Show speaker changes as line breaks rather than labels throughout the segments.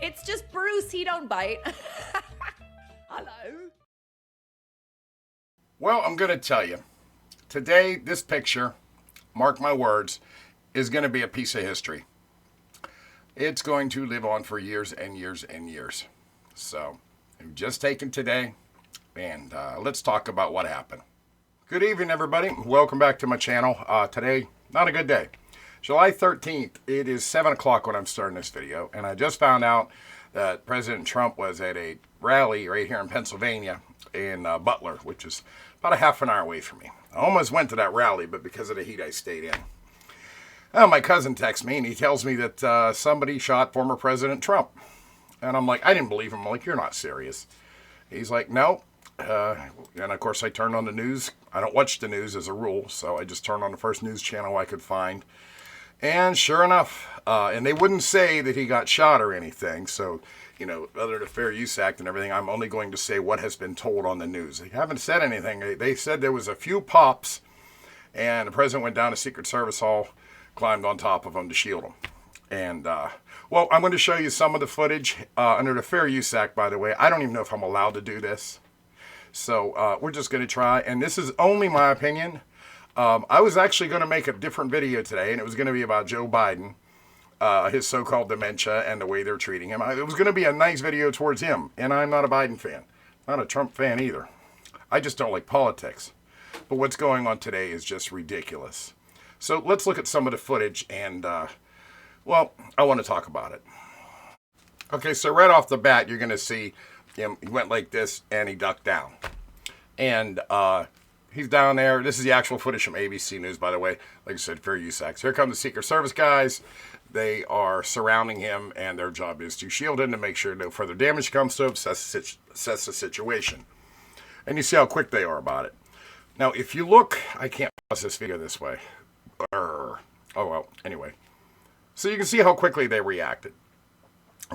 It's just Bruce, he don't bite. Hello.
Well, I'm going to tell you, today this picture, mark my words, is going to be a piece of history. It's going to live on for years and years and years. So, I've just taken today, and let's talk about what happened. Good evening, everybody. Welcome back to my channel. Today, not a good day. July 13th, it is 7 o'clock when I'm starting this video, and I just found out that President Trump was at a rally right here in Pennsylvania in Butler, which is about a half an hour away from me. I almost went to that rally, but because of the heat, I stayed in. My cousin texts me, and he tells me that somebody shot former President Trump. And I'm like, I didn't believe him. I'm like, you're not serious. He's like, no. And of course, I turned on the news. I don't watch the news as a rule, so I just turned on the first news channel I could find. And sure enough, and they wouldn't say that he got shot or anything. So, you know, other than the Fair Use Act and everything, I'm only going to say what has been told on the news. They haven't said anything. They said there was a few pops, and the president went down to Secret Service Hall, climbed on top of him to shield him. And, well, I'm going to show you some of the footage under the Fair Use Act, by the way. I don't even know if I'm allowed to do this. So we're just going to try. And this is only my opinion. I was actually going to make a different video today, and it was going to be about Joe Biden, his so-called dementia, and the way they're treating him. It was going to be a nice video towards him, and I'm not a Biden fan. Not a Trump fan either. I just don't like politics. But what's going on today is just ridiculous. So let's look at some of the footage, and, well, I want to talk about it. Okay, so right off the bat, you're going to see him. He went like this, and he ducked down. And he's down there. This is the actual footage from ABC News, by the way. Like I said, Fair Use Act. Here come the Secret Service guys. They are surrounding him, and their job is to shield him to make sure no further damage comes to him, assess the situation. And you see how quick they are about it. Now, if you look, I can't pause this video this way. Oh, well, anyway. So you can see how quickly they reacted.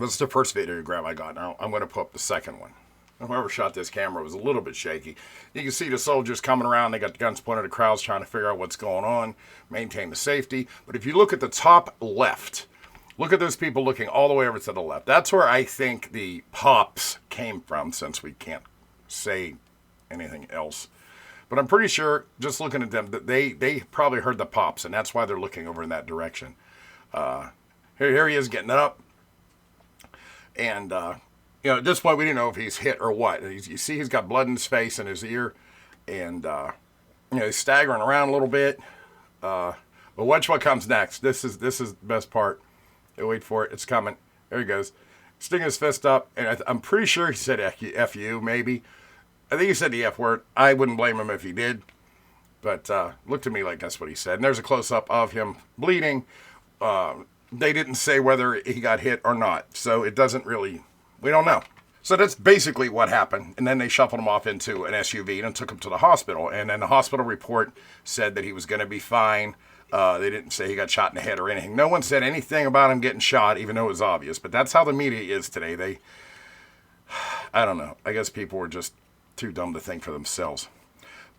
This is the first video grab I got. Now, I'm going to put up the second one. Whoever shot this camera was a little bit shaky. You can see the soldiers coming around. They got the guns pointed at the crowds trying to figure out what's going on, maintain the safety. But if you look at the top left, look at those people looking all the way over to the left. That's where I think the pops came from, since we can't say anything else. But I'm pretty sure, just looking at them, that they probably heard the pops, and that's why they're looking over in that direction. Here he is getting up. And, you know, at this point, we didn't know if he's hit or what. You see he's got blood in his face and his ear. And, you know, he's staggering around a little bit. But watch what comes next. This is the best part. Wait for it. It's coming. There he goes. Sticking his fist up. And I'm pretty sure he said F you, maybe. I think he said the F word. I wouldn't blame him if he did. But looked to me like that's what he said. And there's a close-up of him bleeding. They didn't say whether he got hit or not. So it doesn't really, we don't know. So that's basically what happened. And then they shuffled him off into an SUV and took him to the hospital. And then the hospital report said that he was going to be fine. They didn't say he got shot in the head or anything. No one said anything about him getting shot, even though it was obvious. But that's how the media is today. I don't know. I guess people were just too dumb to think for themselves.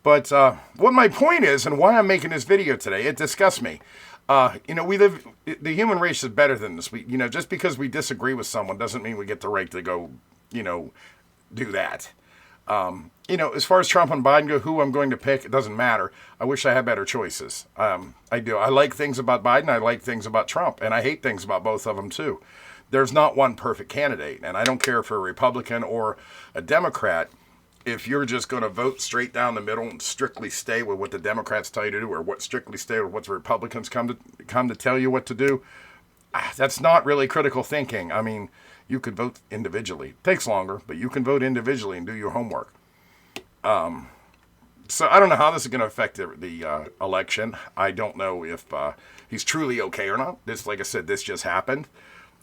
But what my point is, and why I'm making this video today, it disgusts me. You know, the human race is better than this. You know, just because we disagree with someone doesn't mean we get the right to go, you know, do that. You know, as far as Trump and Biden go, who I'm going to pick, it doesn't matter. I wish I had better choices. I do. I like things about Biden. I like things about Trump. And I hate things about both of them, too. There's not one perfect candidate. And I don't care if you're a Republican or a Democrat. If you're just going to vote straight down the middle and strictly stay with what the Democrats tell you to do, or strictly stay with what the Republicans come to tell you what to do, that's not really critical thinking. I mean, you could vote individually. It takes longer, but you can vote individually and do your homework. So I don't know how this is going to affect the election. I don't know if he's truly okay or not. This, like I said, this just happened.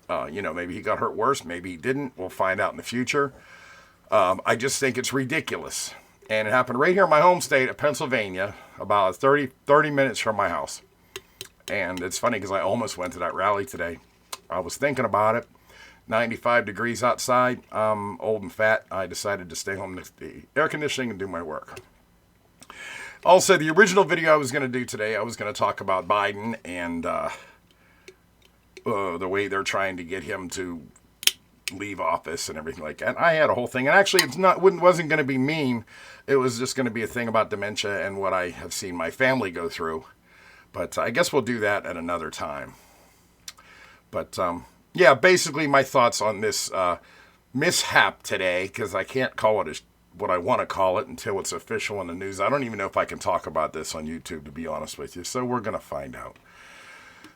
You know, maybe he got hurt worse. Maybe he didn't. We'll find out in the future. I just think it's ridiculous. And it happened right here in my home state of Pennsylvania, about 30 minutes from my house. And it's funny because I almost went to that rally today. I was thinking about it. 95 degrees outside. I'm old and fat. I decided to stay home with the air conditioning and do my work. Also, the original video I was going to do today, I was going to talk about Biden and the way they're trying to get him to leave office and everything like that. I had a whole thing, and actually wasn't going to be mean. It was just going to be a thing about dementia and what I have seen my family go through. But I guess we'll do that at another time. But yeah, basically my thoughts on this mishap today, because I can't call it what I want to call it until it's official in the news. I don't even know if I can talk about this on YouTube, to be honest with you. So we're going to find out.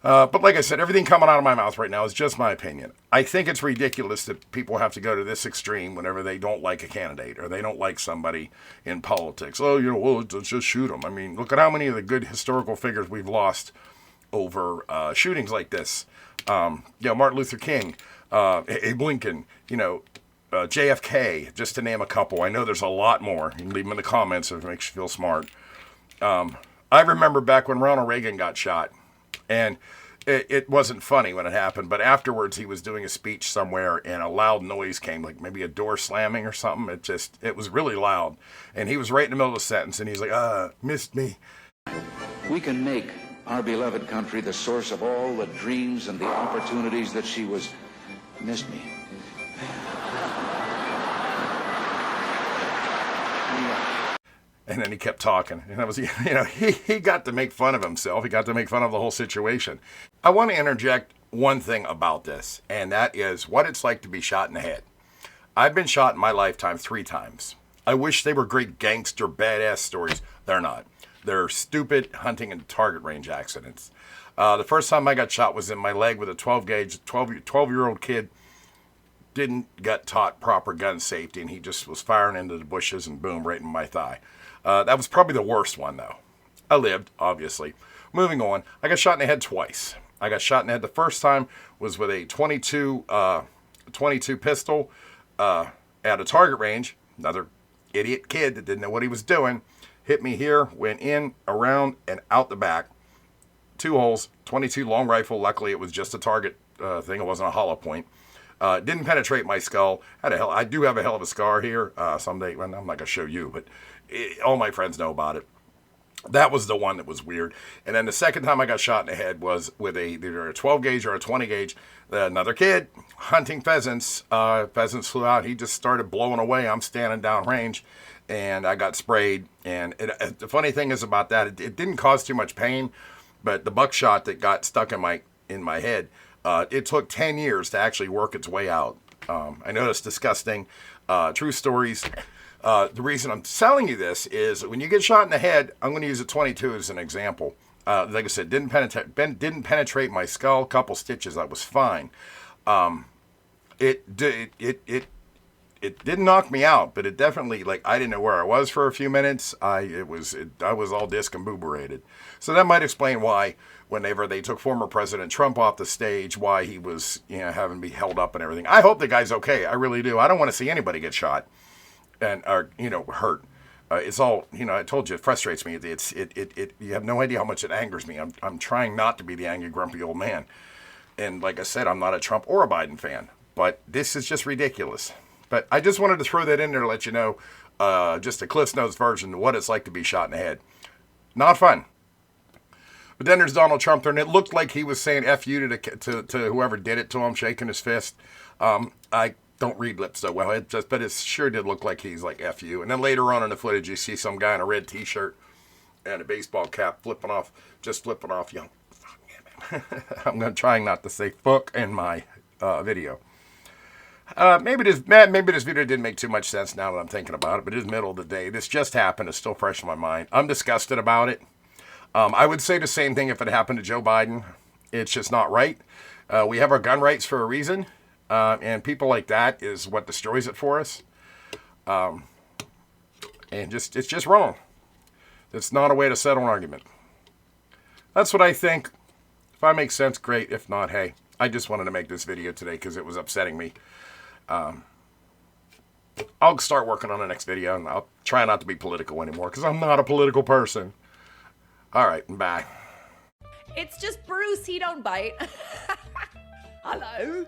But like I said, everything coming out of my mouth right now is just my opinion. I think it's ridiculous that people have to go to this extreme whenever they don't like a candidate or they don't like somebody in politics. Oh, well, let's just shoot them. I mean, look at how many of the good historical figures we've lost over shootings like this. Martin Luther King, Abe Lincoln, JFK, just to name a couple. I know there's a lot more. You can leave them in the comments if it makes you feel smart. I remember back when Ronald Reagan got shot, and it wasn't funny when it happened, but afterwards he was doing a speech somewhere and a loud noise came, like maybe a door slamming or something. It was really loud. And he was right in the middle of the sentence and he's like, missed me.
We can make our beloved country the source of all the dreams and the opportunities that she was. Missed me.
And then he kept talking. And that was, he got to make fun of himself. He got to make fun of the whole situation. I want to interject one thing about this, and that is what it's like to be shot in the head. I've been shot in my lifetime 3 times. I wish they were great gangster, badass stories. They're not. They're stupid hunting and target range accidents. The first time I got shot was in my leg with a 12-gauge. 12-year-old kid didn't get taught proper gun safety, and he just was firing into the bushes and boom, right in my thigh. That was probably the worst one, though. I lived, obviously. Moving on, I got shot in the head twice. I got shot in the head the first time was with a 22 pistol at a target range. Another idiot kid that didn't know what he was doing hit me here, went in, around, and out the back. 2 holes, 22 long rifle. Luckily, it was just a target thing. It wasn't a hollow point. Didn't penetrate my skull. I do have a hell of a scar here. Someday, well, I'm not going to show you, but all my friends know about it. That was the one that was weird. And then the second time I got shot in the head was with either a 12 gauge or a 20 gauge. Another kid hunting pheasants. Pheasants flew out. He just started blowing away. I'm standing downrange, and I got sprayed. And the funny thing is about that, it didn't cause too much pain, but the buckshot that got stuck in my head, it took 10 years to actually work its way out. I know it's disgusting. True stories. The reason I'm telling you this is when you get shot in the head, I'm going to use a 22 as an example. Like I said, didn't penetrate my skull. Couple stitches, that was fine. It didn't knock me out, but it definitely, I didn't know where I was for a few minutes. I was all discombobulated. So that might explain why whenever they took former President Trump off the stage, why he was having to be held up and everything. I hope the guy's okay. I really do. I don't want to see anybody get shot and hurt. It's all, I told you, it frustrates me. You have no idea how much it angers me. I'm trying not to be the angry, grumpy old man. And like I said, I'm not a Trump or a Biden fan, but this is just ridiculous. But I just wanted to throw that in there to let you know, just a Cliff's Notes version of what it's like to be shot in the head. Not fun. But then there's Donald Trump there, and it looked like he was saying F you to whoever did it to him, shaking his fist. I don't read lips so well, but it sure did look like he's like F you. And then later on in the footage, you see some guy in a red t-shirt and a baseball cap flipping off. I'm trying not to say fuck in my video. Maybe this video didn't make too much sense now that I'm thinking about it, but it is middle of the day. This just happened. It's still fresh in my mind. I'm disgusted about it. I would say the same thing if it happened to Joe Biden. It's just not right. We have our gun rights for a reason, and people like that is what destroys it for us. And it's just wrong. It's not a way to settle an argument. That's what I think. If I make sense, great. If not, hey, I just wanted to make this video today because it was upsetting me. I'll start working on the next video, and I'll try not to be political anymore because I'm not a political person. All right, bye.
It's just Bruce, he don't bite. Hello.